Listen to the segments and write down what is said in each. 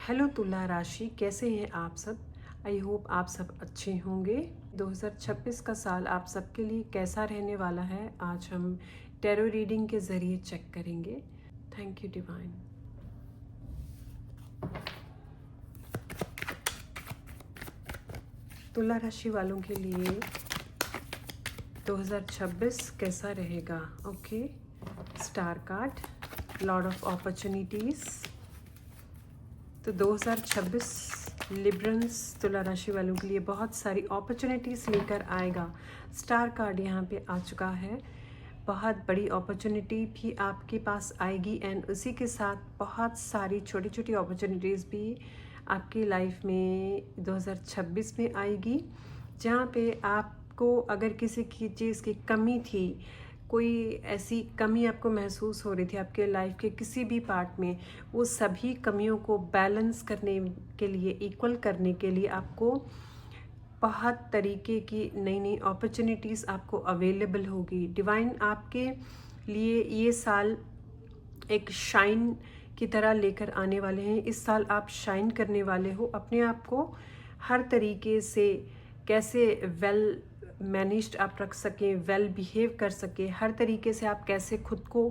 Hello तुला राशि, कैसे हैं आप सब। आई होप आप सब अच्छे होंगे। 2026 का साल आप सबके लिए कैसा रहने वाला है, आज हम टैरो रीडिंग के ज़रिए चेक करेंगे। Thank you divine. तुला राशि वालों के लिए 2026 कैसा रहेगा। Okay, star card, Lord of opportunities. तो 2026 लिब्रंस तुला राशि वालों के लिए बहुत सारी अपॉर्चुनिटीज़ लेकर आएगा। स्टार कार्ड यहाँ पे आ चुका है। बहुत बड़ी अपॉर्चुनिटी भी आपके पास आएगी एंड उसी के साथ बहुत सारी छोटी छोटी अपॉर्चुनिटीज़ भी आपकी लाइफ में 2026 में आएगी, जहाँ पे आपको अगर किसी की चीज़ की कमी थी, कोई ऐसी कमी आपको महसूस हो रही थी आपके लाइफ के किसी भी पार्ट में, वो सभी कमियों को बैलेंस करने के लिए, इक्वल करने के लिए आपको बहुत तरीके की नई नई अपॉर्चुनिटीज़ आपको अवेलेबल होगी। डिवाइन आपके लिए ये साल एक शाइन की तरह लेकर आने वाले हैं। इस साल आप शाइन करने वाले हो, अपने आप को हर तरीके से कैसे वेल मैनेज्ड आप रख सकें, वेल बिहेव कर सके, हर तरीके से आप कैसे खुद को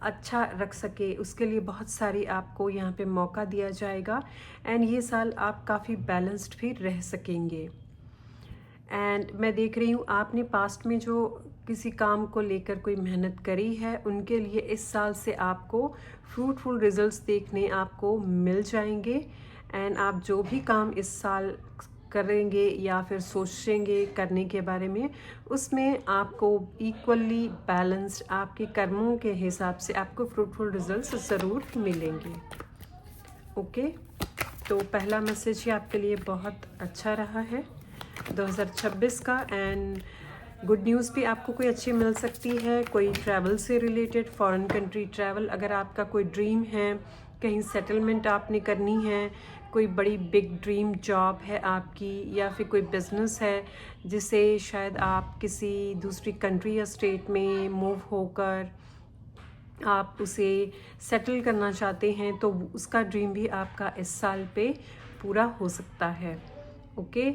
अच्छा रख सके, उसके लिए बहुत सारी आपको यहाँ पे मौका दिया जाएगा एंड ये साल आप काफ़ी बैलेंस्ड भी रह सकेंगे। एंड मैं देख रही हूँ आपने पास्ट में जो किसी काम को लेकर कोई मेहनत करी है, उनके लिए इस साल से आपको फ्रूटफुल रिजल्ट्स देखने आपको मिल जाएंगे एंड आप जो भी काम इस साल करेंगे या फिर सोचेंगे करने के बारे में, उसमें आपको इक्वली बैलेंस्ड आपके कर्मों के हिसाब से आपको फ्रूटफुल रिजल्ट्स ज़रूर मिलेंगे। ओके, तो पहला मैसेज ही आपके लिए बहुत अच्छा रहा है 2026 का एंड गुड न्यूज़ भी आपको कोई अच्छी मिल सकती है। कोई ट्रैवल से रिलेटेड, फॉरेन कंट्री ट्रैवल, अगर आपका कोई ड्रीम है, कहीं सेटलमेंट आपने करनी है, कोई बड़ी बिग ड्रीम जॉब है आपकी, या फिर कोई बिजनेस है जिसे शायद आप किसी दूसरी कंट्री या स्टेट में मूव होकर आप उसे सेटल करना चाहते हैं, तो उसका ड्रीम भी आपका इस साल पे पूरा हो सकता है। Okay,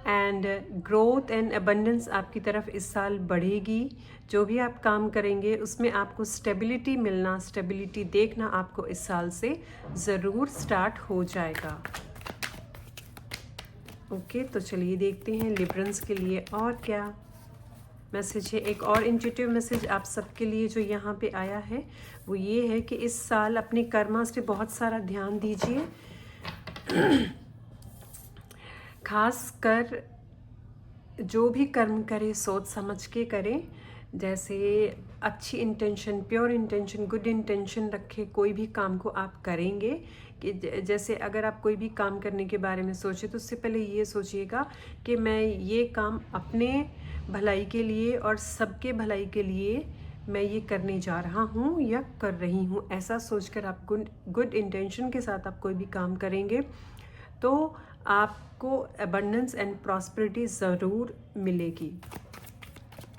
and growth and abundance आपकी तरफ इस साल बढ़ेगी। जो भी आप काम करेंगे उसमें आपको स्टेबिलिटी मिलना, स्टेबिलिटी देखना आपको इस साल से ज़रूर स्टार्ट हो जाएगा। ओके, तो चलिए देखते हैं लिब्रंस के लिए और क्या मैसेज है। एक और इंट्यूटिव मैसेज आप सबके लिए जो यहाँ पे आया है वो ये है कि इस साल अपने कर्मा से बहुत सारा ध्यान दीजिए, खास कर जो भी कर्म करें सोच समझ के करें। जैसे अच्छी intention, pure intention, good intention रखे कोई भी काम को आप करेंगे। कि जैसे अगर आप कोई भी काम करने के बारे में सोचें तो उससे पहले ये सोचिएगा कि मैं ये काम अपने भलाई के लिए और सबके भलाई के लिए मैं ये करने जा रहा हूँ या कर रही हूँ। ऐसा सोचकर आप गुड इंटेंशन के साथ आप कोई भी काम करेंगे तो आपको अबंडेंस एंड प्रॉस्पेरिटी ज़रूर मिलेगी।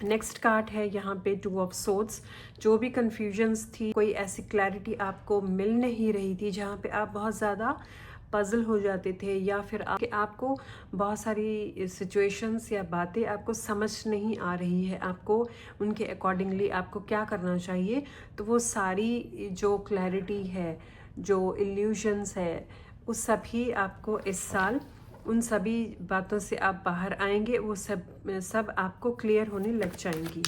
नेक्स्ट कार्ड है यहाँ पे 2 ऑफ सोर्ड्स। जो भी कन्फ्यूजन्स थी, कोई ऐसी क्लैरिटी आपको मिल नहीं रही थी, जहाँ पे आप बहुत ज़्यादा पजल हो जाते थे या फिर आपको बहुत सारी सिचुएशंस या बातें आपको समझ नहीं आ रही है, आपको उनके अकॉर्डिंगली आपको क्या करना चाहिए, तो वो सारी जो क्लैरिटी है, जो इल्यूजन्स है, उस सभी आपको इस साल उन सभी बातों से आप बाहर आएंगे, वो सब आपको क्लियर होने लग जाएंगी।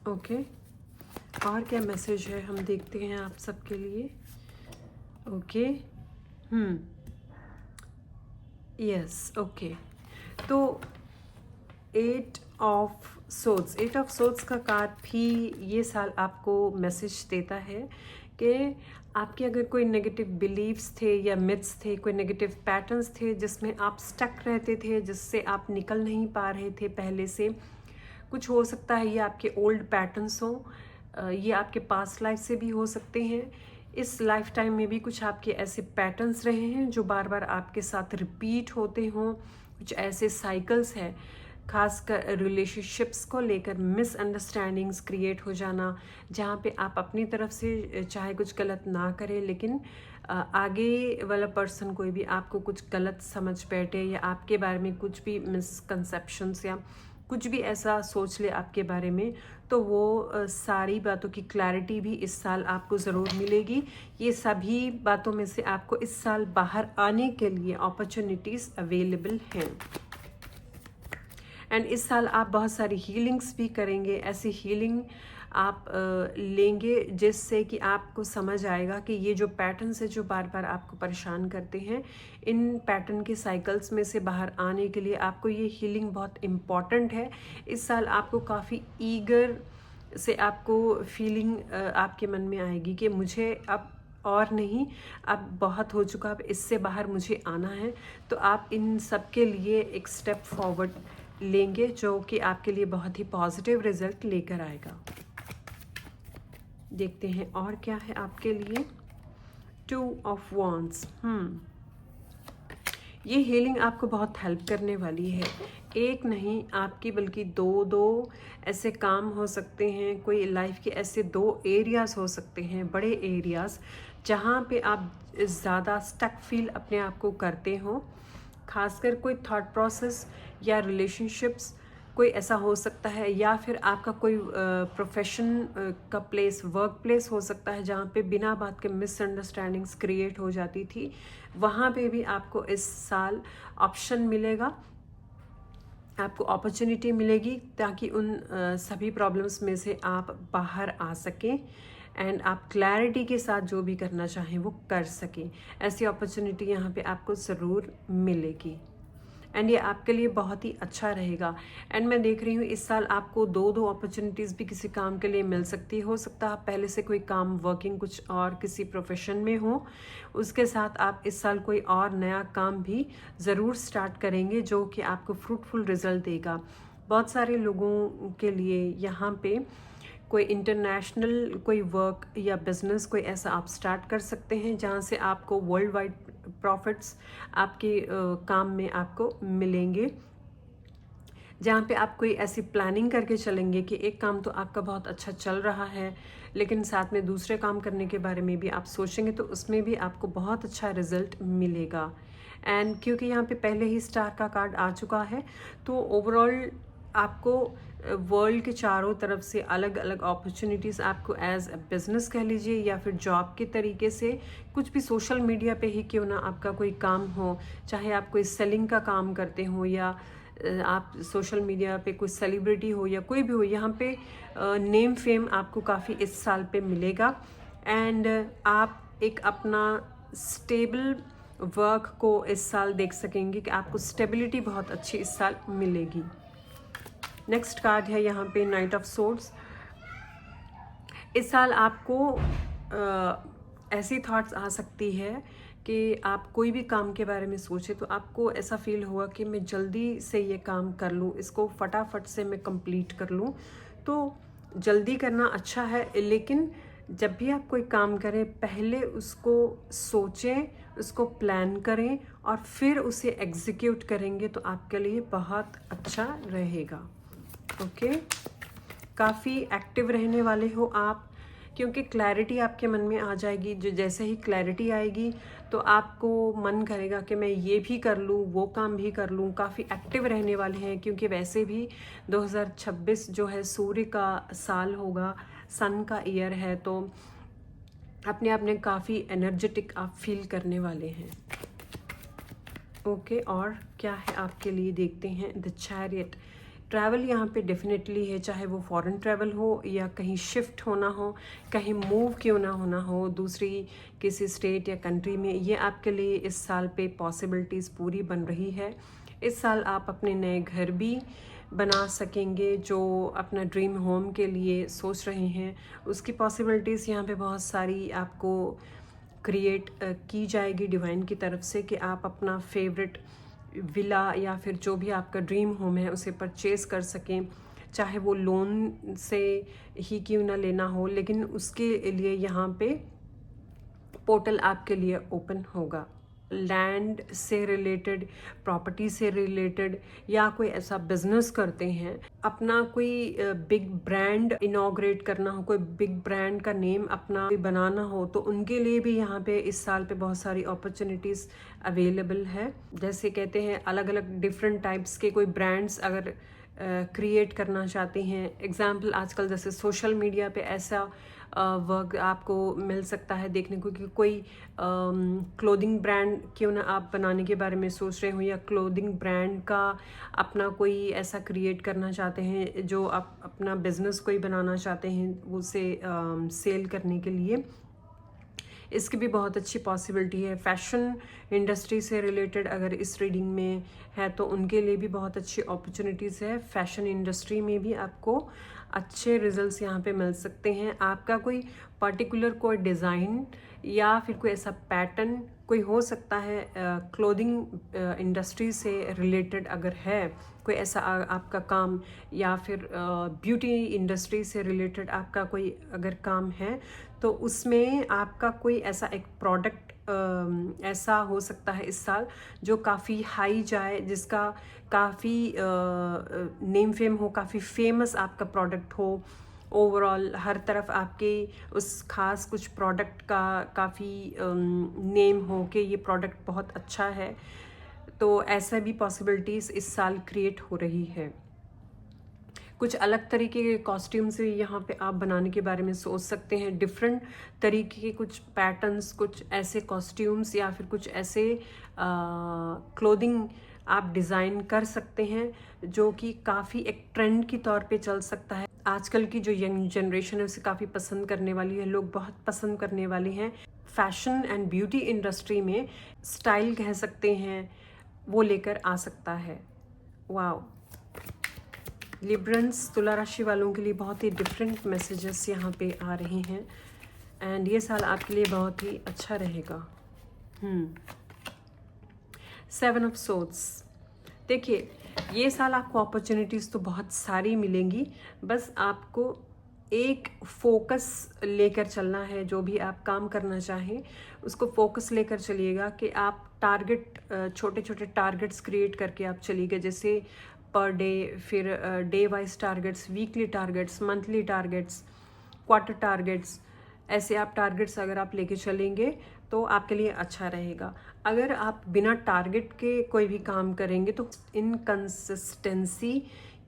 ओके, और क्या मैसेज है हम देखते हैं आप सबके लिए। ओके, यस, ओके, तो 8 ऑफ सोर्ड्स का कार्ड भी ये साल आपको मैसेज देता है कि आपके अगर कोई नेगेटिव बिलीव्स थे या मिथ्स थे, कोई नेगेटिव पैटर्न्स थे जिसमें आप स्टक रहते थे, जिससे आप निकल नहीं पा रहे थे पहले से, कुछ हो सकता है ये आपके ओल्ड पैटर्न्स हों, ये आपके पास्ट लाइफ से भी हो सकते हैं, इस लाइफ टाइम में भी कुछ आपके ऐसे पैटर्न्स रहे हैं जो बार बार आपके साथ रिपीट होते हों, कुछ ऐसे साइकिल्स हैं। खासकर रिलेशनशिप्स को लेकर मिसअंडरस्टैंडिंग्स क्रिएट हो जाना, जहाँ पे आप अपनी तरफ से चाहे कुछ गलत ना करें लेकिन आगे वाला पर्सन कोई भी आपको कुछ गलत समझ बैठे या आपके बारे में कुछ भी मिसकंसेप्शंस या कुछ भी ऐसा सोच ले आपके बारे में, तो वो सारी बातों की क्लैरिटी भी इस साल आपको ज़रूर मिलेगी। ये सभी बातों में से आपको इस साल बाहर आने के लिए अपॉर्चुनिटीज़ अवेलेबल हैं। एंड इस साल आप बहुत सारी हीलिंग्स भी करेंगे। ऐसी हीलिंग आप लेंगे जिससे कि आपको समझ आएगा कि ये जो पैटर्न्स है जो बार बार आपको परेशान करते हैं, इन पैटर्न के साइकिल्स में से बाहर आने के लिए आपको ये हीलिंग बहुत इम्पॉर्टेंट है। इस साल आपको काफ़ी ईगर से आपको फीलिंग आपके मन में आएगी कि मुझे अब और नहीं, अब बहुत हो चुका, अब इससे बाहर मुझे आना है। तो आप इन सब के लिए एक स्टेप फॉरवर्ड लेंगे जो कि आपके लिए बहुत ही पॉजिटिव रिजल्ट लेकर आएगा। देखते हैं और क्या है आपके लिए। 2 ऑफ वॉन्ड्स। ये हीलिंग आपको बहुत हेल्प करने वाली है। एक नहीं आपकी बल्कि दो ऐसे काम हो सकते हैं, कोई लाइफ के ऐसे 2 एरियाज़ हो सकते हैं, बड़े एरियाज़, जहाँ पे आप ज़्यादा स्टक फील अपने आप को करते हो। खासकर कोई थॉट प्रोसेस या रिलेशनशिप्स कोई ऐसा हो सकता है, या फिर आपका कोई प्रोफेशन का प्लेस, वर्क प्लेस हो सकता है जहाँ पे बिना बात के मिसअंडरस्टैंडिंग्स क्रिएट हो जाती थी। वहाँ पे भी आपको इस साल ऑप्शन मिलेगा, आपको अपॉर्चुनिटी मिलेगी ताकि उन सभी प्रॉब्लम्स में से आप बाहर आ सकें एंड आप क्लैरिटी के साथ जो भी करना चाहें वो कर सकें। ऐसी अपॉर्चुनिटी यहाँ पे आपको ज़रूर मिलेगी एंड ये आपके लिए बहुत ही अच्छा रहेगा। एंड मैं देख रही हूँ इस साल आपको 2 अपॉर्चुनिटीज़ भी किसी काम के लिए मिल सकती हो सकता है आप पहले से कोई काम वर्किंग कुछ और किसी प्रोफेशन में हो, उसके साथ आप इस साल कोई और नया काम भी ज़रूर स्टार्ट करेंगे जो कि आपको फ्रूटफुल रिजल्ट देगा। बहुत सारे लोगों के लिए यहाँ पे कोई इंटरनेशनल कोई वर्क या बिजनेस कोई ऐसा आप स्टार्ट कर सकते हैं जहाँ से आपको वर्ल्ड वाइड प्रॉफिट्स आपके काम में आपको मिलेंगे, जहाँ पे आप कोई ऐसी प्लानिंग करके चलेंगे कि एक काम तो आपका बहुत अच्छा चल रहा है लेकिन साथ में दूसरे काम करने के बारे में भी आप सोचेंगे तो उसमें भी आपको बहुत अच्छा रिजल्ट मिलेगा। एंड क्योंकि यहाँ पे पहले ही स्टार का कार्ड आ चुका है तो ओवरऑल आपको वर्ल्ड के चारों तरफ से अलग अलग अपॉर्चुनिटीज़ आपको एज अ बिज़नेस कह लीजिए या फिर जॉब के तरीके से, कुछ भी सोशल मीडिया पे ही क्यों ना आपका कोई काम हो, चाहे आप कोई सेलिंग का काम करते हो या आप सोशल मीडिया पे कोई सेलिब्रिटी हो या कोई भी हो, यहाँ पे नेम फेम आपको काफ़ी इस साल पे मिलेगा एंड आप एक अपना स्टेबल वर्क को इस साल देख सकेंगे कि आपको स्टेबिलिटी बहुत अच्छी इस साल मिलेगी। नेक्स्ट कार्ड है यहाँ पे नाइट ऑफ सोर्ड्स। इस साल आपको ऐसी थॉट्स आ सकती है कि आप कोई भी काम के बारे में सोचें तो आपको ऐसा फील होगा कि मैं जल्दी से ये काम कर लूँ, इसको फटाफट से मैं कंप्लीट कर लूँ। तो जल्दी करना अच्छा है लेकिन जब भी आप कोई काम करें पहले उसको सोचें, उसको प्लान करें और फिर उसे एग्जीक्यूट करेंगे तो आपके लिए बहुत अच्छा रहेगा। ओके, काफ़ी एक्टिव रहने वाले हो आप क्योंकि क्लैरिटी आपके मन में आ जाएगी। जो जैसे ही क्लैरिटी आएगी तो आपको मन करेगा कि मैं ये भी कर लूँ, वो काम भी कर लूँ। काफ़ी एक्टिव रहने वाले हैं क्योंकि वैसे भी 2026 जो है सूर्य का साल होगा, सन का ईयर है, तो अपने आप में काफ़ी एनर्जेटिक आप फील करने वाले हैं। ओके, और क्या है आपके लिए देखते हैं। The chariot. ट्रैवल यहाँ पे डेफिनेटली है, चाहे वो फॉरेन ट्रैवल हो या कहीं शिफ्ट होना हो, कहीं मूव क्यों ना होना हो दूसरी किसी स्टेट या कंट्री में, ये आपके लिए इस साल पे पॉसिबिलिटीज़ पूरी बन रही है। इस साल आप अपने नए घर भी बना सकेंगे, जो अपना ड्रीम होम के लिए सोच रहे हैं उसकी पॉसिबिलिटीज़ यहाँ पे बहुत सारी आपको क्रिएट की जाएगी डिवाइन की तरफ से कि आप अपना फेवरेट विला या फिर जो भी आपका ड्रीम होम है उसे परचेज़ कर सकें, चाहे वो लोन से ही क्यों ना लेना हो, लेकिन उसके लिए यहाँ पे पोर्टल आपके लिए ओपन होगा। लैंड से रिलेटेड, प्रॉपर्टी से रिलेटेड, या कोई ऐसा बिजनेस करते हैं, अपना कोई बिग ब्रांड इनॉग्रेट करना हो, कोई बिग ब्रांड का नेम अपना बनाना हो, तो उनके लिए भी यहाँ पे इस साल पे बहुत सारी अपॉर्चुनिटीज़ अवेलेबल है। जैसे कहते हैं अलग अलग डिफरेंट टाइप्स के कोई ब्रांड्स अगर क्रिएट करना चाहते हैं, एग्जाम्पल आजकल जैसे सोशल मीडिया पे ऐसा वर्क आपको मिल सकता है देखने को कि कोई क्लोथिंग ब्रांड क्यों ना आप बनाने के बारे में सोच रहे हो, या क्लोथिंग ब्रांड का अपना कोई ऐसा क्रिएट करना चाहते हैं जो आप अपना बिजनेस कोई बनाना चाहते हैं उसे सेल करने के लिए, इसकी भी बहुत अच्छी पॉसिबिलिटी है। फैशन इंडस्ट्री से रिलेटेड अगर इस रीडिंग में है तो उनके लिए भी बहुत अच्छी अपॉर्चुनिटीज़ है। फैशन इंडस्ट्री में भी आपको अच्छे रिजल्ट्स यहाँ पे मिल सकते हैं। आपका कोई पर्टिकुलर कोई डिज़ाइन या फिर कोई ऐसा पैटर्न कोई हो सकता है क्लोथिंग इंडस्ट्री से रिलेटेड अगर है कोई ऐसा आपका काम, या फिर ब्यूटी इंडस्ट्री से रिलेटेड आपका कोई अगर काम है, तो उसमें आपका कोई ऐसा एक प्रोडक्ट ऐसा हो सकता है इस साल जो काफ़ी हाई जाए, जिसका काफ़ी नेम फेम हो, काफ़ी फेमस आपका प्रोडक्ट हो, ओवरऑल हर तरफ आपके उस खास कुछ प्रोडक्ट का काफ़ी नेम हो कि ये प्रोडक्ट बहुत अच्छा है। तो ऐसा भी पॉसिबिलिटीज़ इस साल क्रिएट हो रही है। कुछ अलग तरीके के कॉस्ट्यूम्स भी यहाँ पे आप बनाने के बारे में सोच सकते हैं। डिफरेंट तरीके के कुछ पैटर्न्स, कुछ ऐसे कॉस्ट्यूम्स या फिर कुछ ऐसे क्लोथिंग आप डिज़ाइन कर सकते हैं जो कि काफ़ी एक ट्रेंड की तौर पे चल सकता है। आजकल की जो यंग जनरेशन है उसे काफ़ी पसंद करने वाली है, लोग बहुत पसंद करने वाले हैं। फैशन एंड ब्यूटी इंडस्ट्री में स्टाइल कह सकते हैं वो लेकर आ सकता है। वाओ, लिब्रंस तुला राशि वालों के लिए बहुत ही डिफरेंट मैसेजेस यहाँ पे आ रहे हैं, एंड ये साल आपके लिए बहुत ही अच्छा रहेगा। 7 ऑफ सोर्ड्स। देखिए, ये साल आपको अपॉर्चुनिटीज़ तो बहुत सारी मिलेंगी, बस आपको एक फोकस लेकर चलना है। जो भी आप काम करना चाहें उसको फोकस लेकर चलिएगा कि आप टारगेट, छोटे छोटे टारगेट्स क्रिएट करके आप चलिएगा, जैसे पर डे, फिर day wise targets, weekly targets, monthly targets, quarter targets. ऐसे आप टारगेट्स अगर आप लेके चलेंगे तो आपके लिए अच्छा रहेगा। अगर आप बिना टारगेट के कोई भी काम करेंगे तो इनकंसिस्टेंसी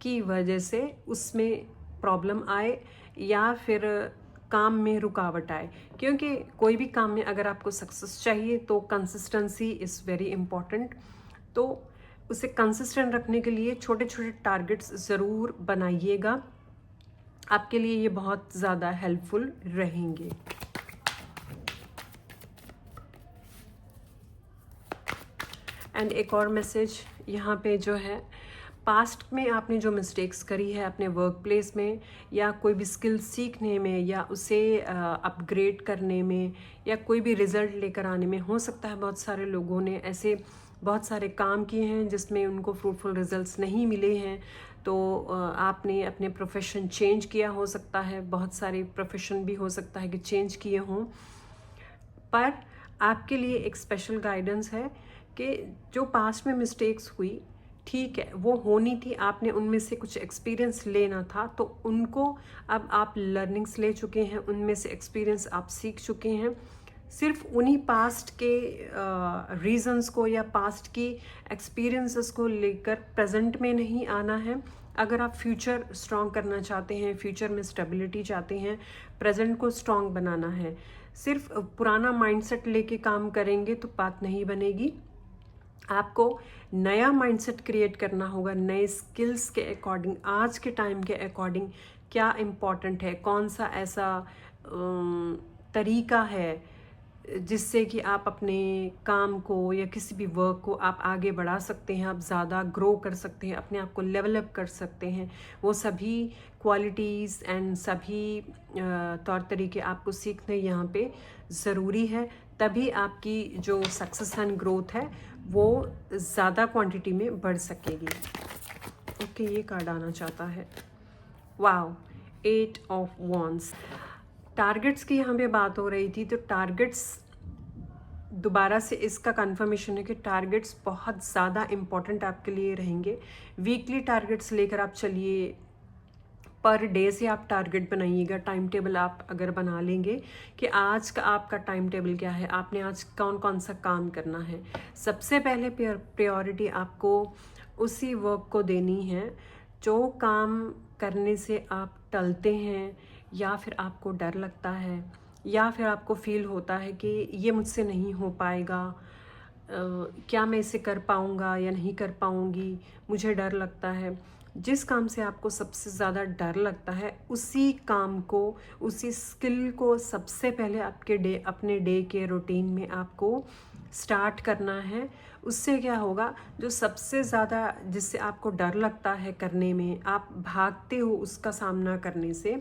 की वजह से उसमें प्रॉब्लम आए या फिर काम में रुकावट आए, क्योंकि कोई भी काम में अगर आपको सक्सेस चाहिए तो कंसिस्टेंसी इज़ वेरी इम्पॉर्टेंट। तो उसे कंसिस्टेंट रखने के लिए छोटे छोटे टारगेट्स ज़रूर बनाइएगा, आपके लिए ये बहुत ज़्यादा हेल्पफुल रहेंगे। एंड एक और मैसेज यहाँ पे जो है, पास्ट में आपने जो मिस्टेक्स करी है अपने वर्क प्लेस में, या कोई भी स्किल सीखने में, या उसे अपग्रेड करने में, या कोई भी रिज़ल्ट लेकर आने में, हो सकता है बहुत सारे लोगों ने ऐसे बहुत सारे काम किए हैं जिसमें उनको फ्रूटफुल रिजल्ट्स नहीं मिले हैं। तो आपने अपने प्रोफेशन चेंज किया हो सकता है, बहुत सारे प्रोफेशन भी हो सकता है कि चेंज किए हों, पर आपके लिए एक स्पेशल गाइडेंस है कि जो पास्ट में मिस्टेक्स हुई, ठीक है, वो होनी थी, आपने उनमें से कुछ एक्सपीरियंस लेना था, तो उनको अब आप लर्निंग्स ले चुके हैं, उनमें से एक्सपीरियंस आप सीख चुके हैं। सिर्फ उन्हीं पास्ट के रीजंस को या पास्ट की एक्सपीरियंसेस को लेकर प्रेजेंट में नहीं आना है। अगर आप फ्यूचर स्ट्रॉन्ग करना चाहते हैं, फ्यूचर में स्टेबिलिटी चाहते हैं, प्रेजेंट को स्ट्रॉन्ग बनाना है, सिर्फ पुराना माइंडसेट लेके काम करेंगे तो बात नहीं बनेगी। आपको नया माइंडसेट क्रिएट करना होगा, नए स्किल्स के अकॉर्डिंग, आज के टाइम के अकॉर्डिंग क्या इम्पॉर्टेंट है, कौन सा ऐसा तरीका है जिससे कि आप अपने काम को या किसी भी वर्क को आप आगे बढ़ा सकते हैं, आप ज़्यादा ग्रो कर सकते हैं, अपने आप को लेवल अप कर सकते हैं। वो सभी क्वालिटीज़ एंड सभी तौर तरीके आपको सीखने यहाँ पे ज़रूरी है, तभी आपकी जो सक्सेस एंड ग्रोथ है वो ज़्यादा क्वांटिटी में बढ़ सकेगी। ओके, ये कार्ड आना चाहता है। Wow, 8 of wands. टारगेट्स की यहाँ पे बात हो रही थी, तो टारगेट्स दोबारा से इसका कंफर्मेशन है कि टारगेट्स बहुत ज़्यादा इम्पॉर्टेंट आपके लिए रहेंगे। वीकली टारगेट्स लेकर आप चलिए, पर डे से आप टारगेट बनाइएगा। टाइम टेबल आप अगर बना लेंगे कि आज का आपका टाइम टेबल क्या है, आपने आज कौन कौन सा काम करना है, सबसे पहले प्रायोरिटी आपको उसी वर्क को देनी है जो काम करने से आप टलते हैं, या फिर आपको डर लगता है, या फिर आपको फील होता है कि ये मुझसे नहीं हो पाएगा, क्या मैं इसे कर पाऊँगा या नहीं कर पाऊँगी, मुझे डर लगता है। जिस काम से आपको सबसे ज़्यादा डर लगता है, उसी काम को, उसी स्किल को सबसे पहले अपने डे के रूटीन में आपको स्टार्ट करना है। उससे क्या होगा, जो सबसे ज़्यादा जिससे आपको डर लगता है करने में, आप भागते हो उसका सामना करने से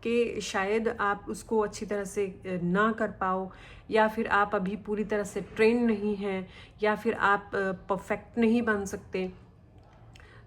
कि शायद आप उसको अच्छी तरह से ना कर पाओ, या फिर आप अभी पूरी तरह से ट्रेन नहीं हैं, या फिर आप परफेक्ट नहीं बन सकते।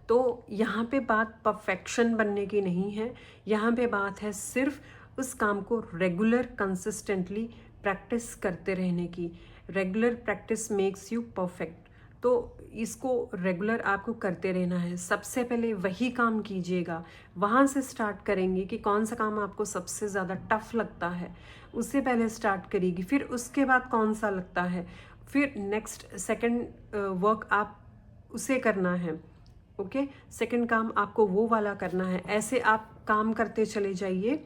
तो यहाँ पे बात परफेक्शन बनने की नहीं है, यहाँ पे बात है सिर्फ उस काम को रेगुलर कंसिस्टेंटली प्रैक्टिस करते रहने की। Regular practice makes you perfect. तो इसको रेगुलर आपको करते रहना है। सबसे पहले वही काम कीजिएगा, वहाँ से स्टार्ट करेंगे कि कौन सा काम आपको सबसे ज़्यादा टफ लगता है, उससे पहले स्टार्ट करिएगी। फिर उसके बाद कौन सा लगता है, फिर नेक्स्ट सेकंड वर्क आप उसे करना है। ओके, सेकंड काम आपको वो वाला करना है। ऐसे आप काम करते चले जाइए,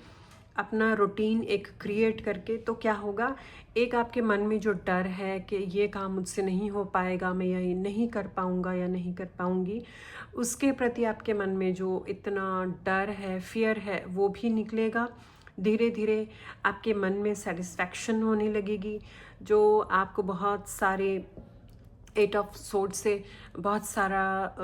अपना रूटीन एक क्रिएट करके। तो क्या होगा, एक आपके मन में जो डर है कि ये काम मुझसे नहीं हो पाएगा, मैं ये नहीं कर पाऊँगा या नहीं कर पाऊँगी, उसके प्रति आपके मन में जो इतना डर है, फियर है, वो भी निकलेगा। धीरे धीरे आपके मन में सेटिस्फैक्शन होने लगेगी। जो आपको बहुत सारे 8 ऑफ सोर्ड से बहुत सारा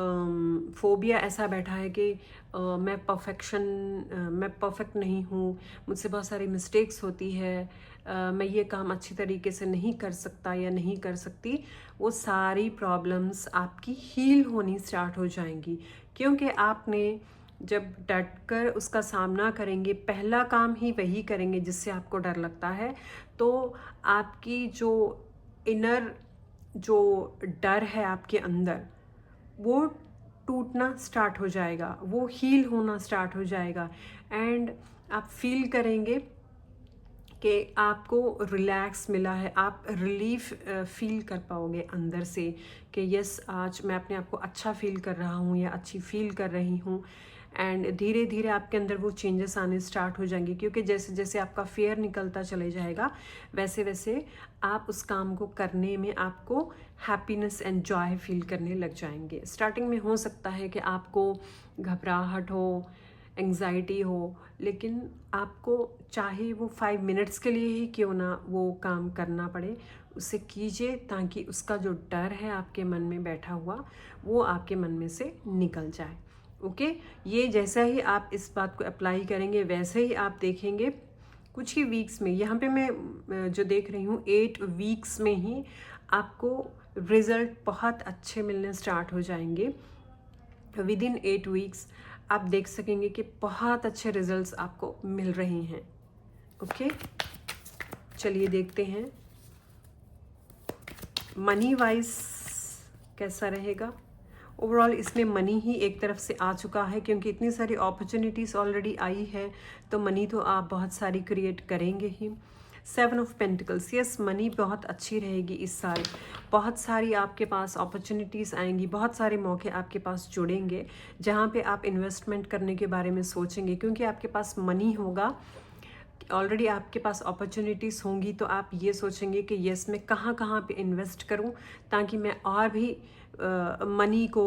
फोबिया ऐसा बैठा है कि मैं परफेक्ट नहीं हूँ, मुझसे बहुत सारी मिस्टेक्स होती है, मैं ये काम अच्छी तरीके से नहीं कर सकता या नहीं कर सकती, वो सारी प्रॉब्लम्स आपकी हील होनी स्टार्ट हो जाएंगी। क्योंकि आपने जब डट कर उसका सामना करेंगे, पहला काम ही वही करेंगे जिससे आपको डर लगता है, तो आपकी जो इनर जो डर है आपके अंदर, वो टूटना स्टार्ट हो जाएगा, वो हील होना स्टार्ट हो जाएगा। एंड आप फील करेंगे कि आपको रिलैक्स मिला है, आप रिलीफ फील कर पाओगे अंदर से कि यस, आज मैं अपने आप को अच्छा फील कर रहा हूँ या अच्छी फील कर रही हूँ। एंड धीरे धीरे आपके अंदर वो चेंजेस आने स्टार्ट हो जाएंगे, क्योंकि जैसे जैसे आपका फियर निकलता चले जाएगा, वैसे वैसे आप उस काम को करने में आपको हैप्पीनेस एंड जॉय फील करने लग जाएंगे। स्टार्टिंग में हो सकता है कि आपको घबराहट हो, एंग्जाइटी हो, लेकिन आपको चाहे वो 5 मिनट्स के लिए ही क्यों ना वो काम करना पड़े, उसे कीजिए, ताकि उसका जो डर है आपके मन में बैठा हुआ, वो आपके मन में से निकल जाए। ओके, ये जैसा ही आप इस बात को अप्लाई करेंगे, वैसे ही आप देखेंगे कुछ ही वीक्स में, यहाँ पे मैं जो देख रही हूँ 8 वीक्स में ही आपको रिज़ल्ट बहुत अच्छे मिलने स्टार्ट हो जाएंगे। विद इन 8 वीक्स आप देख सकेंगे कि बहुत अच्छे रिजल्ट्स आपको मिल रहे हैं। ओके, चलिए देखते हैं मनी वाइज कैसा रहेगा। ओवरऑल इसमें मनी ही एक तरफ से आ चुका है, क्योंकि इतनी सारी अपॉर्चुनिटीज़ ऑलरेडी आई है, तो मनी तो आप बहुत सारी क्रिएट करेंगे ही। 7 ऑफ पेंटिकल्स, यस, मनी बहुत अच्छी रहेगी इस साल, बहुत सारी आपके पास अपॉर्चुनिटीज़ आएंगी, बहुत सारे मौके आपके पास जुड़ेंगे जहाँ पे आप इन्वेस्टमेंट करने के बारे में सोचेंगे, क्योंकि आपके पास मनी होगा, ऑलरेडी आपके पास अपॉर्चुनिटीज़ होंगी, तो आप ये सोचेंगे कि यस, मैं कहाँ कहाँ पे इन्वेस्ट करूँ ताकि मैं और भी मनी को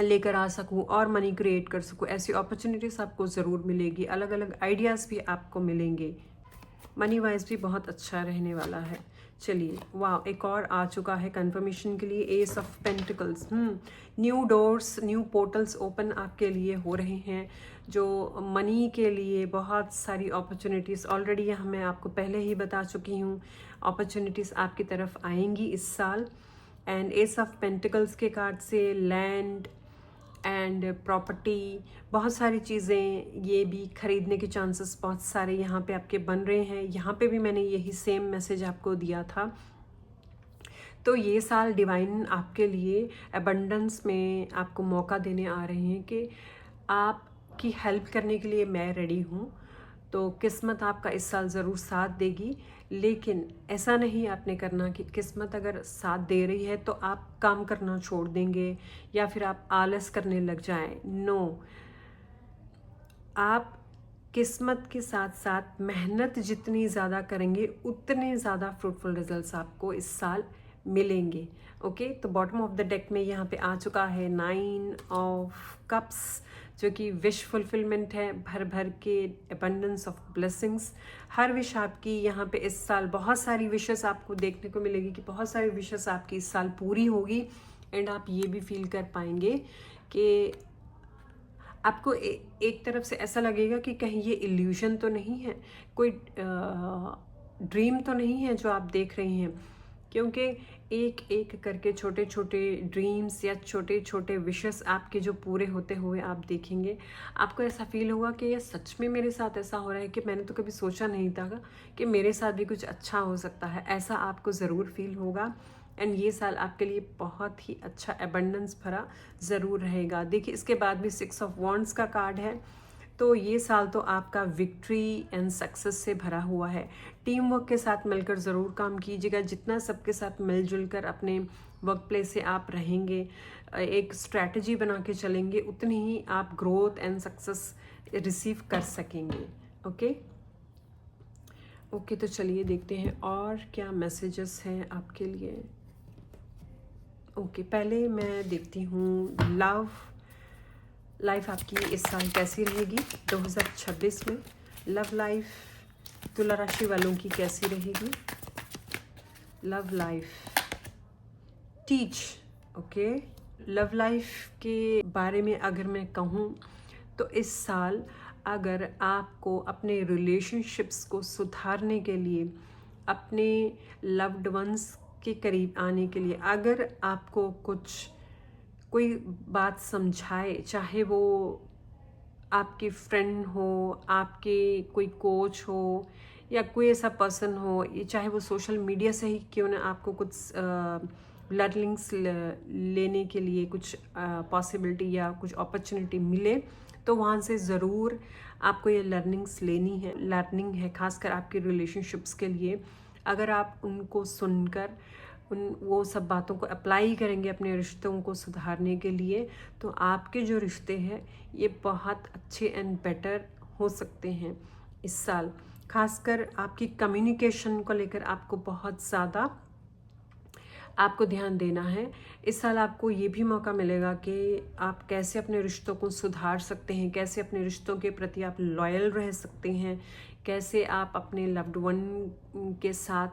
लेकर आ सकूँ और मनी क्रिएट कर सकूँ। ऐसी अपॉर्चुनिटीज़ आपको ज़रूर मिलेगी, अलग अलग आइडियाज़ भी आपको मिलेंगे। मनी वाइज भी बहुत अच्छा रहने वाला है। चलिए, वाह, एक और आ चुका है कंफर्मेशन के लिए, S of pentacles. New doors, new portals open आपके लिए हो रहे हैं, जो मनी के लिए बहुत सारी अपॉर्चुनिटीज़, ऑलरेडी यहाँ मैं आपको पहले ही बता चुकी हूँ, अपॉर्चुनिटीज़ आपकी तरफ आएंगी इस साल। एंड एस ऑफ पेंटिकल्स के कार्ड से लैंड एंड प्रॉपर्टी, बहुत सारी चीज़ें ये भी खरीदने के चांसेस बहुत सारे यहाँ पे आपके बन रहे हैं। यहाँ पे भी मैंने यही सेम मैसेज आपको दिया था तो ये साल डिवाइन आपके लिए अबंडेंस में आपको मौका देने आ रहे हैं कि आपकी हेल्प करने के लिए मैं रेडी हूँ। तो किस्मत आपका इस साल ज़रूर साथ देगी, लेकिन ऐसा नहीं आपने करना कि किस्मत अगर साथ दे रही है तो आप काम करना छोड़ देंगे या फिर आप आलस करने लग जाएं। नो, आप किस्मत के साथ साथ मेहनत जितनी ज़्यादा करेंगे उतने ज़्यादा फ्रूटफुल रिजल्ट्स आपको इस साल मिलेंगे। ओके, तो बॉटम ऑफ द डेक में यहाँ पे आ चुका है 9 ऑफ कप्स, जो कि विश फुलफिलमेंट है, भर भर के abundance of blessings. Her wish आपकी यहाँ पे इस साल, बहुत सारी विशेस आपको देखने को मिलेगी कि बहुत सारी विशेस आपकी इस साल पूरी होगी। एंड आप ये भी फील कर पाएंगे कि आपको एक तरफ से ऐसा लगेगा कि कहीं ये इल्यूजन तो नहीं है, कोई ड्रीम तो नहीं है जो आप देख रही हैं, क्योंकि एक एक करके छोटे छोटे ड्रीम्स या छोटे छोटे विशेस आपके जो पूरे होते हुए आप देखेंगे। आपको ऐसा फील होगा कि ये सच में मेरे साथ ऐसा हो रहा है कि मैंने तो कभी सोचा नहीं था कि मेरे साथ भी कुछ अच्छा हो सकता है। ऐसा आपको ज़रूर फील होगा। एंड ये साल आपके लिए बहुत ही अच्छा एबंडेंस भरा ज़रूर रहेगा। देखिए, इसके बाद भी 6 ऑफ वॉन्ड्स का कार्ड है। तो ये साल तो आपका विक्ट्री एंड सक्सेस से भरा हुआ है। टीम वर्क के साथ मिलकर ज़रूर काम कीजिएगा। जितना सबके साथ मिलजुल कर अपने वर्क प्लेस से आप रहेंगे, एक स्ट्रैटेजी बना के चलेंगे, उतनी ही आप ग्रोथ एंड सक्सेस रिसीव कर सकेंगे। ओके, तो चलिए देखते हैं और क्या मैसेजेस हैं आपके लिए। ओके, पहले मैं देखती हूँ लाइफ आपकी इस साल कैसी रहेगी 2026 में। लव लाइफ तुला राशि वालों की कैसी रहेगी? Love life teach. Okay, love life के बारे में अगर मैं कहूँ तो इस साल अगर आपको अपने रिलेशनशिप्स को सुधारने के लिए, अपने लव्ड वंस के करीब आने के लिए, अगर आपको कोई बात समझाए, चाहे वो आपके फ्रेंड हो, आपके कोई कोच हो या कोई ऐसा पर्सन हो, चाहे वो सोशल मीडिया से ही क्यों ना आपको कुछ लर्निंग्स लेने के लिए कुछ पॉसिबिलिटी या कुछ अपॉर्चुनिटी मिले, तो वहाँ से ज़रूर आपको ये लर्निंग है खासकर आपके रिलेशनशिप्स के लिए। अगर आप उनको सुनकर वो सब बातों को अप्लाई करेंगे अपने रिश्तों को सुधारने के लिए, तो आपके जो रिश्ते हैं ये बहुत अच्छे एंड बेटर हो सकते हैं इस साल। खासकर आपकी कम्युनिकेशन को लेकर आपको बहुत ज़्यादा आपको ध्यान देना है। इस साल आपको ये भी मौका मिलेगा कि आप कैसे अपने रिश्तों को सुधार सकते हैं, कैसे अपने रिश्तों के प्रति आप लॉयल रह सकते हैं, कैसे आप अपने लव्ड वन के साथ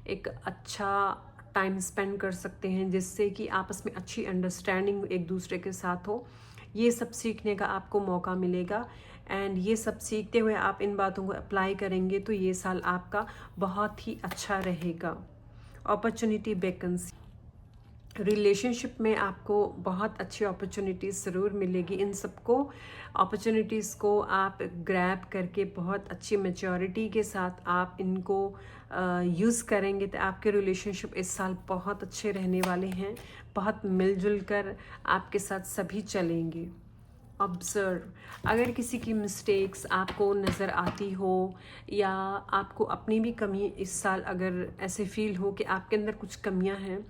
एक अच्छा टाइम स्पेंड कर सकते हैं जिससे कि आपस में अच्छी अंडरस्टैंडिंग एक दूसरे के साथ हो। ये सब सीखने का आपको मौका मिलेगा। एंड ये सब सीखते हुए आप इन बातों को अप्लाई करेंगे तो ये साल आपका बहुत ही अच्छा रहेगा। अपॉर्चुनिटी बेकन्स, रिलेशनशिप में आपको बहुत अच्छी अपॉर्चुनिटीज़ ज़रूर मिलेगी। इन सबको अपॉर्चुनिटीज़ को आप ग्रैब करके बहुत अच्छी मैच्योरिटी के साथ आप इनको यूज़ करेंगे तो आपके रिलेशनशिप इस साल बहुत अच्छे रहने वाले हैं। बहुत मिलजुल कर आपके साथ सभी चलेंगे। ऑब्ज़र्व, अगर किसी की मिस्टेक्स आपको नज़र आती हो या आपको अपनी भी कमी इस साल अगर ऐसे फील हो कि आपके अंदर कुछ कमियां हैं,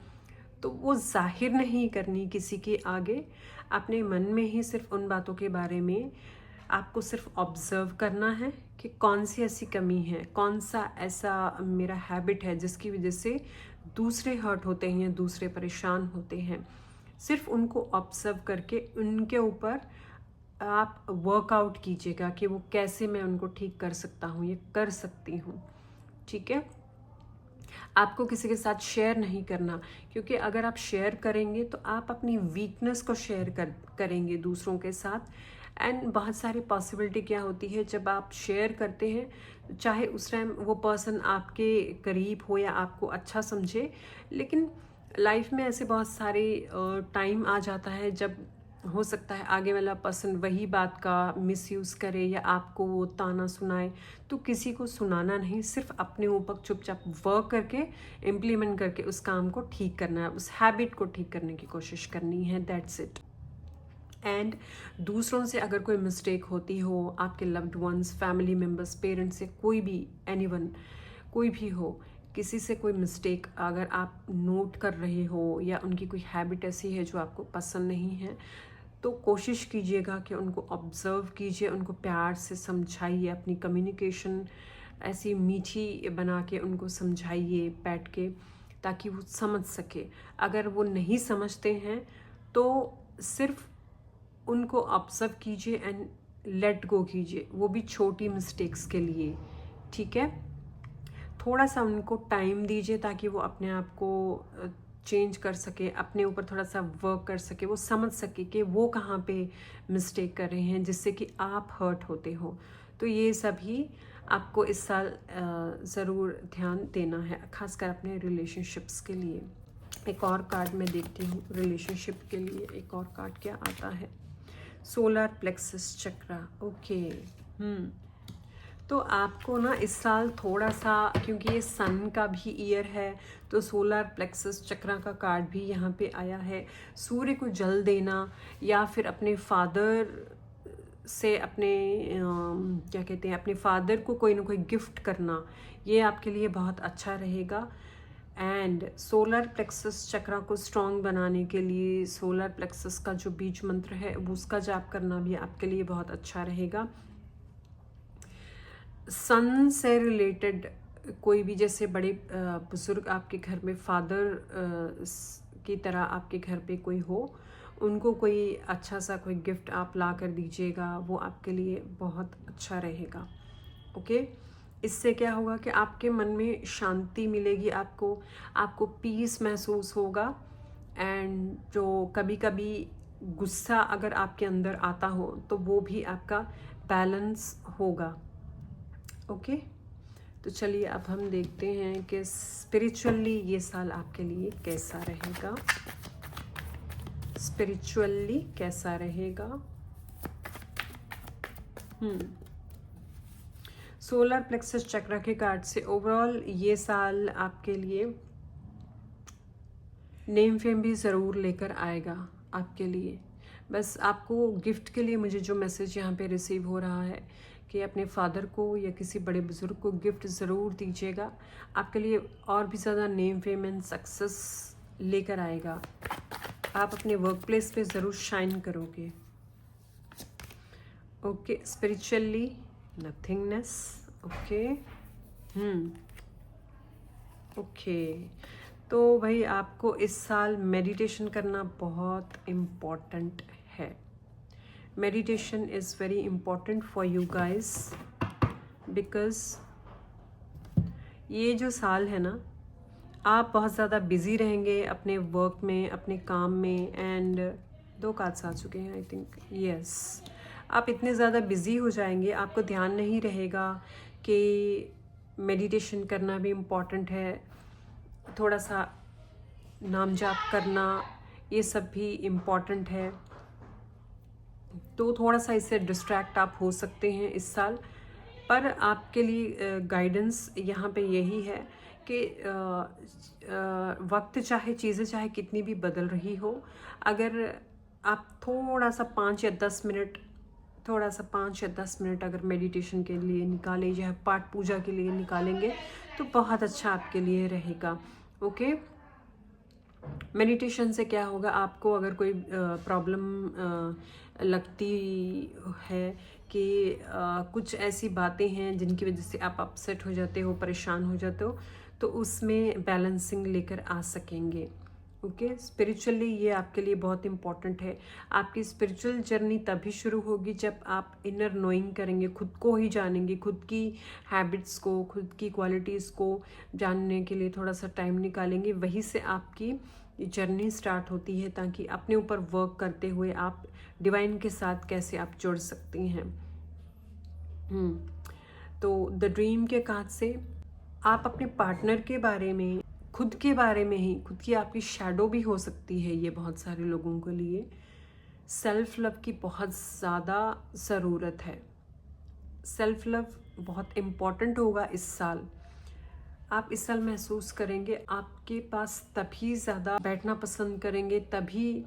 तो वो जाहिर नहीं करनी किसी के आगे। अपने मन में ही सिर्फ उन बातों के बारे में आपको सिर्फ ऑब्ज़र्व करना है कि कौन सी ऐसी कमी है, कौन सा ऐसा मेरा हैबिट है जिसकी वजह से दूसरे हर्ट होते हैं या दूसरे परेशान होते हैं। सिर्फ उनको ऑब्ज़र्व करके उनके ऊपर आप वर्कआउट कीजिएगा कि वो कैसे मैं उनको ठीक कर सकता हूँ या कर सकती हूँ। ठीक है, आपको किसी के साथ शेयर नहीं करना, क्योंकि अगर आप शेयर करेंगे तो आप अपनी वीकनेस को शेयर करेंगे दूसरों के साथ। एंड बहुत सारी पॉसिबिलिटी क्या होती है जब आप शेयर करते हैं, चाहे उस टाइम वो पर्सन आपके करीब हो या आपको अच्छा समझे, लेकिन लाइफ में ऐसे बहुत सारे टाइम आ जाता है जब हो सकता है आगे वाला पर्सन वही बात का मिसयूज़ करे या आपको वो ताना सुनाए। तो किसी को सुनाना नहीं, सिर्फ अपने ऊपर चुपचाप वर्क करके इम्प्लीमेंट करके उस काम को ठीक करना है, उस हैबिट को ठीक करने की कोशिश करनी है। That's it. एंड दूसरों से अगर कोई मिस्टेक होती हो, आपके loved ones, family members, parents से, कोई भी एनीवन, कोई भी हो, किसी से कोई मिस्टेक अगर आप नोट कर रहे हो या उनकी कोई हैबिट ऐसी है जो आपको पसंद नहीं है, तो कोशिश कीजिएगा कि उनको ऑब्ज़र्व कीजिए, उनको प्यार से समझाइए, अपनी कम्युनिकेशन ऐसी मीठी बना के उनको समझाइए बैठ के, ताकि वो समझ सके। अगर वो नहीं समझते हैं तो सिर्फ उनको ऑब्ज़र्व कीजिए एंड लेट गो कीजिए, वो भी छोटी मिस्टेक्स के लिए, ठीक है। थोड़ा सा उनको टाइम दीजिए ताकि वो अपने आप को चेंज कर सके, अपने ऊपर थोड़ा सा वर्क कर सके, वो समझ सके कि वो कहाँ पे मिस्टेक कर रहे हैं जिससे कि आप हर्ट होते हो। तो ये सभी आपको इस साल ज़रूर ध्यान देना है, खासकर अपने रिलेशनशिप्स के लिए। एक और कार्ड मैं देखती हूँ रिलेशनशिप के लिए, एक और कार्ड क्या आता है। सोलर प्लेक्सस चक्रा, ओके। तो आपको ना इस साल थोड़ा सा, क्योंकि ये सन का भी ईयर है, तो सोलर प्लेक्सस चक्रा का कार्ड भी यहाँ पे आया है। सूर्य को जल देना या फिर अपने फादर से, अपने क्या कहते हैं, अपने फादर को कोई ना कोई गिफ्ट करना, ये आपके लिए बहुत अच्छा रहेगा। एंड सोलर प्लेक्सस चक्रा को स्ट्रॉन्ग बनाने के लिए सोलर प्लेक्सस का जो बीज मंत्र है उसका जाप करना भी आपके लिए बहुत अच्छा रहेगा। सन से रिलेटेड कोई भी, जैसे बड़े बुजुर्ग आपके घर में, फादर की तरह आपके घर पे कोई हो, उनको कोई अच्छा सा कोई गिफ्ट आप ला कर दीजिएगा, वो आपके लिए बहुत अच्छा रहेगा। ओके, इससे क्या होगा कि आपके मन में शांति मिलेगी, आपको पीस महसूस होगा। एंड जो कभी कभी गुस्सा अगर आपके अंदर आता हो तो वो भी आपका बैलेंस होगा। ओके, तो चलिए अब हम देखते हैं कि स्पिरिचुअली ये साल आपके लिए कैसा रहेगा। स्पिरिचुअली कैसा रहेगा। सोलर प्लेक्सस चक्र के कार्ड से ओवरऑल ये साल आपके लिए नेम फेम भी ज़रूर लेकर आएगा आपके लिए। बस आपको गिफ्ट के लिए मुझे जो मैसेज यहाँ पे रिसीव हो रहा है कि अपने फादर को या किसी बड़े बुजुर्ग को गिफ्ट ज़रूर दीजिएगा, आपके लिए और भी ज़्यादा नेम फेम एंड सक्सेस लेकर आएगा। आप अपने वर्क प्लेस पे ज़रूर शाइन करोगे। Okay, spiritually nothingness. Okay, okay, तो भाई आपको इस साल मेडिटेशन करना बहुत इम्पॉर्टेंट है। Meditation is very important for you guys, because ये जो साल है ना, आप बहुत ज़्यादा बिज़ी रहेंगे अपने वर्क में, अपने काम में। एंड 2 कार्ड्स आ चुके हैं आई थिंक, यस। आप इतने ज़्यादा बिज़ी हो जाएंगे, आपको ध्यान नहीं रहेगा कि मेडिटेशन करना भी इम्पॉर्टेंट है, थोड़ा सा नाम जाप करना, ये सब भी इम्पॉर्टेंट है। तो थोड़ा सा इससे डिस्ट्रैक्ट आप हो सकते हैं इस साल। पर आपके लिए गाइडेंस यहाँ पे यही है कि वक्त चाहे चीज़ें चाहे कितनी भी बदल रही हो, अगर आप थोड़ा सा 5 या 10 मिनट, थोड़ा सा 5 या 10 मिनट अगर मेडिटेशन के लिए निकालें या पाठ पूजा के लिए निकालेंगे तो बहुत अच्छा आपके लिए रहेगा। ओके, मेडिटेशन से क्या होगा, आपको अगर कोई प्रॉब्लम लगती है कि कुछ ऐसी बातें हैं जिनकी वजह से आप अपसेट हो जाते हो, परेशान हो जाते हो, तो उसमें बैलेंसिंग लेकर आ सकेंगे। ओके, स्पिरिचुअली ये आपके लिए बहुत इम्पॉर्टेंट है। आपकी स्पिरिचुअल जर्नी तभी शुरू होगी जब आप इनर नोइंग करेंगे, खुद को ही जानेंगे, खुद की हैबिट्स को, खुद की क्वालिटीज़ को जानने के लिए थोड़ा सा टाइम निकालेंगे। वहीं से आपकी जर्नी स्टार्ट होती है, ताकि अपने ऊपर वर्क करते हुए आप डिवाइन के साथ कैसे आप जुड़ सकती हैं। तो द ड्रीम के कार्ड से आप अपने पार्टनर के बारे में, खुद के बारे में ही, खुद की आपकी शैडो भी हो सकती है ये बहुत सारे लोगों के लिए, सेल्फ लव की बहुत ज़्यादा ज़रूरत है। सेल्फ लव बहुत इम्पॉर्टेंट होगा इस साल। आप इस साल महसूस करेंगे आपके पास तभी ज़्यादा बैठना पसंद करेंगे, तभी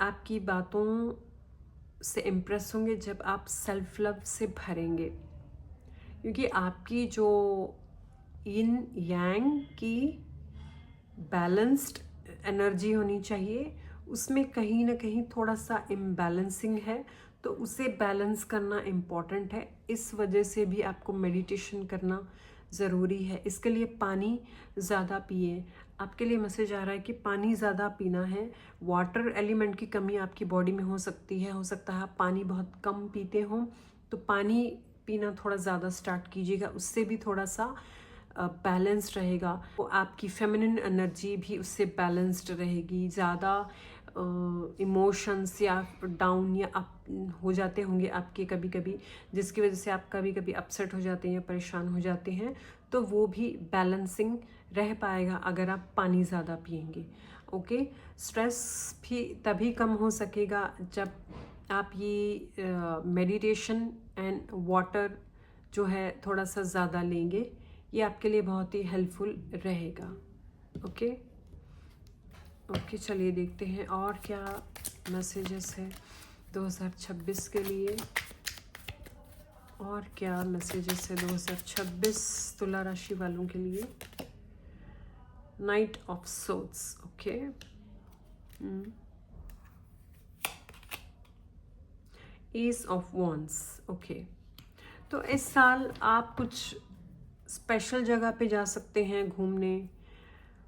आपकी बातों से इम्प्रेस होंगे जब आप सेल्फ लव से भरेंगे। क्योंकि आपकी जो yin yang की बैलेंस्ड एनर्जी होनी चाहिए, उसमें कहीं ना कहीं थोड़ा सा इम्बैलेंसिंग है, तो उसे बैलेंस करना इम्पॉर्टेंट है। इस वजह से भी आपको मेडिटेशन करना ज़रूरी है। इसके लिए पानी ज़्यादा पिए। आपके लिए मैसेज आ रहा है कि पानी ज़्यादा पीना है। वाटर एलिमेंट की कमी आपकी बॉडी में हो सकती है, हो सकता है आप पानी बहुत कम पीते हो, तो पानी पीना थोड़ा ज़्यादा स्टार्ट कीजिएगा, उससे भी थोड़ा सा बैलेंस्ड रहेगा। तो आपकी फेमिनिन एनर्जी भी उससे बैलेंस्ड रहेगी। ज़्यादा इमोशंस या डाउन या अप हो जाते होंगे आपके कभी कभी, जिसकी वजह से आप कभी कभी अपसेट हो जाते हैं या परेशान हो जाते हैं, तो वो भी बैलेंसिंग रह पाएगा अगर आप पानी ज़्यादा पिएंगे। ओके, स्ट्रेस भी तभी कम हो सकेगा जब आप ये मेडिटेशन एंड वाटर जो है थोड़ा सा ज़्यादा लेंगे। ये आपके लिए बहुत ही हेल्पफुल रहेगा। ओके ओके, चलिए देखते हैं और क्या मैसेजेस है 2026 के लिए। और क्या मैसेजेस है 2026 तुला राशि वालों के लिए। Night of swords, okay. S of wands, okay. तो इस साल आप कुछ स्पेशल जगह पे जा सकते हैं घूमने,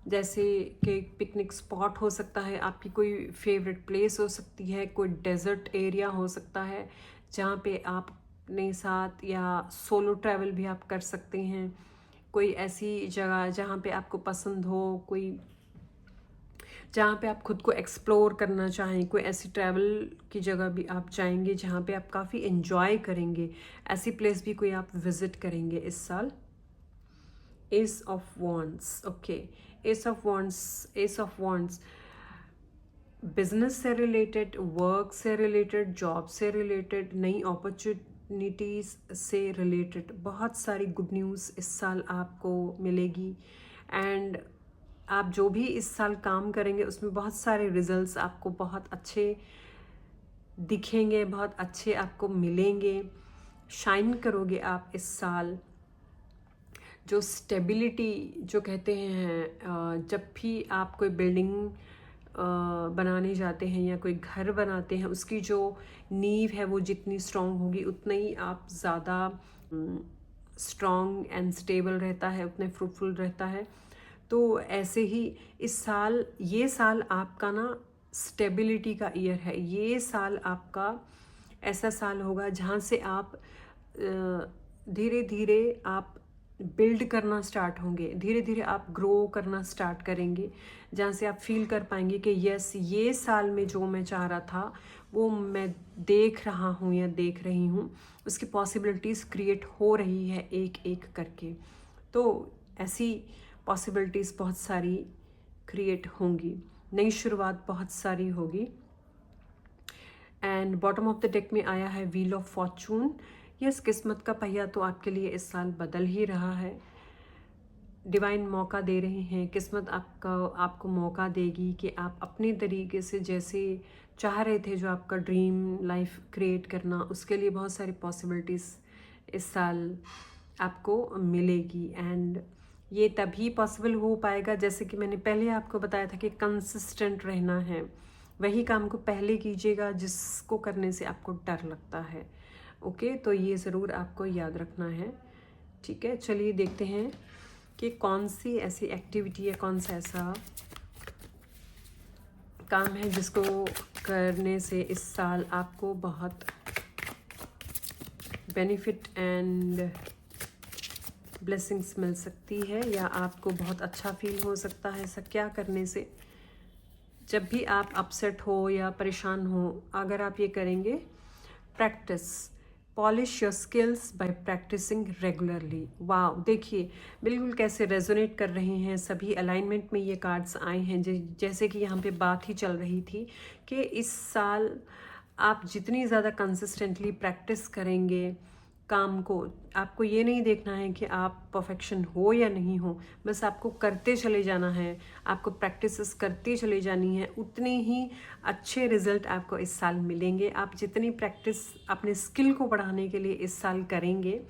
जैसे कि पिकनिक स्पॉट हो सकता है, आपकी कोई फेवरेट प्लेस हो सकती है, कोई डेजर्ट एरिया हो सकता है जहाँ पे आप अपने साथ, या सोलो ट्रैवल भी आप कर सकते हैं। कोई ऐसी जगह जहाँ पे आपको पसंद हो, कोई जहाँ पे आप खुद को एक्सप्लोर करना चाहें, कोई ऐसी ट्रैवल की जगह भी आप जाएंगे जहाँ पे आप काफ़ी एंजॉय करेंगे, ऐसी प्लेस भी कोई आप विज़िट करेंगे इस साल। S of wands, okay. S of wands business से रिलेटेड, वर्क से रिलेटेड, जॉब से रिलेटेड, नई अपॉर्चुनिटीज़ से रिलेटेड बहुत सारी गुड न्यूज़ इस साल आपको मिलेगी। एंड आप जो भी इस साल काम करेंगे उसमें बहुत सारे रिजल्ट्स आपको बहुत अच्छे दिखेंगे, बहुत अच्छे आपको मिलेंगे। शाइन करोगे आप इस साल। जो स्टेबिलिटी जो कहते हैं, जब भी आप कोई बिल्डिंग बनाने जाते हैं या कोई घर बनाते हैं, उसकी जो नींव है वो जितनी स्ट्रॉन्ग होगी उतना ही आप ज़्यादा स्ट्रॉन्ग एंड स्टेबल रहता है, उतने फ्रूटफुल रहता है। तो ऐसे ही इस साल, ये साल आपका ना स्टेबिलिटी का ईयर है। ये साल आपका ऐसा साल होगा जहाँ से आप धीरे धीरे आप बिल्ड करना स्टार्ट होंगे, धीरे धीरे आप ग्रो करना स्टार्ट करेंगे, जहाँ से आप फील कर पाएंगे कि यस, ये साल में जो मैं चाह रहा था वो मैं देख रहा हूँ या देख रही हूँ, उसकी पॉसिबिलिटीज़ क्रिएट हो रही है एक एक करके। तो ऐसी पॉसिबिलिटीज़ बहुत सारी क्रिएट होंगी, नई शुरुआत बहुत सारी होगी। And bottom of the deck में आया है व्हील ऑफ फॉर्चून। यस, किस्मत का पहिया तो आपके लिए इस साल बदल ही रहा है। डिवाइन मौका दे रहे हैं, किस्मत आपको मौका देगी कि आप अपने तरीके से जैसे चाह रहे थे, जो आपका ड्रीम लाइफ क्रिएट करना, उसके लिए बहुत सारी पॉसिबिलिटीज़ इस साल आपको मिलेगी। एंड ये तभी पॉसिबल हो पाएगा, जैसे कि मैंने पहले आपको बताया था कि कंसिस्टेंट रहना है। वही काम को पहले कीजिएगा जिसको करने से आपको डर लगता है। ओके, तो ये ज़रूर आपको याद रखना है। ठीक है, चलिए देखते हैं कि कौन सी ऐसी एक्टिविटी है, कौन सा ऐसा काम है जिसको करने से इस साल आपको बहुत बेनिफिट एंड ब्लेसिंग्स मिल सकती है, या आपको बहुत अच्छा फील हो सकता है। ऐसा क्या करने से, जब भी आप अपसेट हो या परेशान हो, अगर आप ये करेंगे, practice polish your skills by practising regularly. वाह, देखिए बिल्कुल कैसे रेजोनेट कर रहे हैं, सभी अलाइनमेंट में ये कार्ड्स आए हैं। जैसे कि यहाँ पे बात ही चल रही थी कि इस साल आप जितनी ज़्यादा कंसिस्टेंटली प्रैक्टिस करेंगे काम को, आपको ये नहीं देखना है कि आप परफेक्शन हो या नहीं हो, बस आपको करते चले जाना है, आपको प्रैक्टिसेस करती चली जानी है, उतने ही अच्छे रिजल्ट आपको इस साल मिलेंगे। आप जितनी प्रैक्टिस अपने स्किल को बढ़ाने के लिए इस साल करेंगे,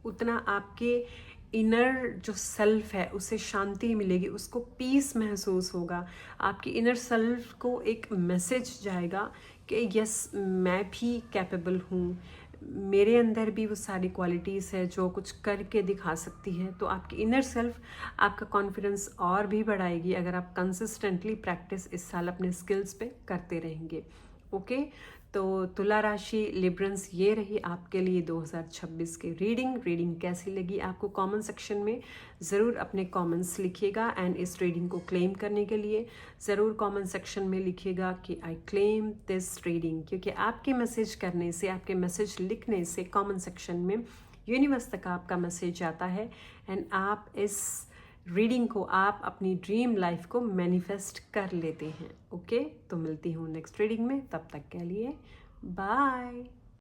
उतना आपके इनर जो सेल्फ है उसे शांति मिलेगी, उसको पीस महसूस होगा। आपकी इनर सेल्फ को एक मैसेज जाएगा कि यस, मैं भी कैपेबल हूँ, मेरे अंदर भी वो सारी क्वालिटीज़ है जो कुछ करके दिखा सकती है। तो आपकी इनर सेल्फ आपका कॉन्फिडेंस और भी बढ़ाएगी अगर आप कंसिस्टेंटली प्रैक्टिस इस साल अपने स्किल्स पे करते रहेंगे। ओके, तो तुला राशि लिब्रंस, ये रही आपके लिए 2026 की रीडिंग कैसी लगी आपको कमेंट सेक्शन में ज़रूर अपने कमेंट्स लिखिएगा। एंड इस रीडिंग को क्लेम करने के लिए ज़रूर कमेंट सेक्शन में लिखिएगा कि आई क्लेम दिस रीडिंग, क्योंकि आपके मैसेज करने से, आपके मैसेज लिखने से कमेंट सेक्शन में यूनिवर्स तक आपका मैसेज आता है एंड आप इस रीडिंग को, आप अपनी ड्रीम लाइफ को मैनिफेस्ट कर लेते हैं। ओके, तो मिलती हूँ नेक्स्ट रीडिंग में, तब तक के लिए बाय।